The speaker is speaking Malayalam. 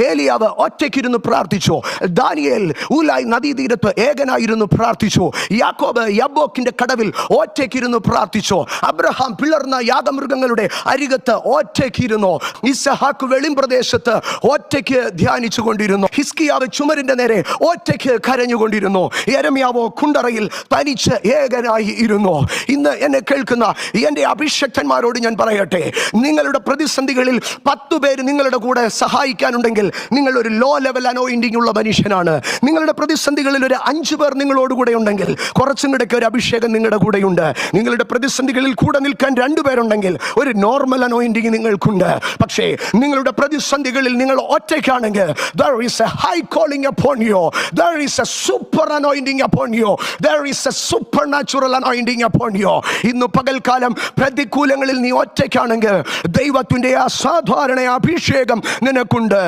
ഏലിയാവ് ഒറ്റയ്ക്കിരുന്ന് പ്രാർത്ഥിച്ചു. ദാനിയേൽ ഊലായി നദീതീരത്ത് ഏകനായിരുന്നു പ്രാർത്ഥിച്ചു. യാക്കോബ് യബ്ബോക്കിന്റെ കടവിൽ ഒറ്റയ്ക്കിരുന്നു പ്രാർത്ഥിച്ചു. അബ്രഹാം പിളർന്ന യാഗമൃഗങ്ങളുടെ അരികത്ത് ഒറ്റയ്ക്കിരുന്നു. ഇസ്ഹാക്ക് വെളിമ്പ്രദേശത്ത് ഒറ്റയ്ക്ക് ധ്യാനിച്ചു കൊണ്ടിരുന്നു. ഹിസ്കിയാവ് ചുമരിന്റെ നേരെ ഒറ്റയ്ക്ക് കരഞ്ഞുകൊണ്ടിരുന്നു. യെരമ്യാവോ കുണ്ടറയിൽ തനിച്ച് ഏകനായി ഇരുന്നു. ഇന്ന് എന്നെ കേൾക്കുന്ന എൻ്റെ അഭിഷക്തന്മാരോട് ഞാൻ പറയട്ടെ, നിങ്ങളുടെ പ്രതിസന്ധികളിൽ 10 പേര് നിങ്ങളുടെ കൂടെ സഹായിക്കാനുണ്ടെങ്കിൽ നിങ്ങൾ ഒരു ലോ ലെവൽ അനോയിന്റിംഗ് ഉള്ള മനുഷ്യനാണ്. നിങ്ങളുടെ പ്രതിസന്ധികളിൽ ഒരു 5 പേർ നിങ്ങളോട് കൂടെ ഉണ്ടെങ്കിൽ കുറച്ചും കൂടെയൊക്കെ ഒരു അഭിഷേകം നിങ്ങളുടെ കൂടെയുണ്ട്. നിങ്ങളുടെ പ്രതിസന്ധികളിൽ കൂടെ നിൽക്കാൻ 2 പേരുണ്ടെങ്കിൽ ഒരു നോർമൽ അനോയിന്റിംഗ് നിങ്ങൾക്കുണ്ട്. പക്ഷേ നിങ്ങളുടെ പ്രതിസന്ധികളിൽ നിങ്ങൾ ഒറ്റയ്ക്കാണെങ്കിൽ there is a high calling upon you, there is a super anointing upon you, there is a supernatural anointing upon you. ഇന്ന് പകൽക്കാലം പ്രതികൂലങ്ങളിൽ നീ ഒറ്റയ്ക്കാണെങ്കിൽ ദൈവത്തിന്റെ അസാധാരണ അഭിഷേകം നിനക്കുണ്ട്.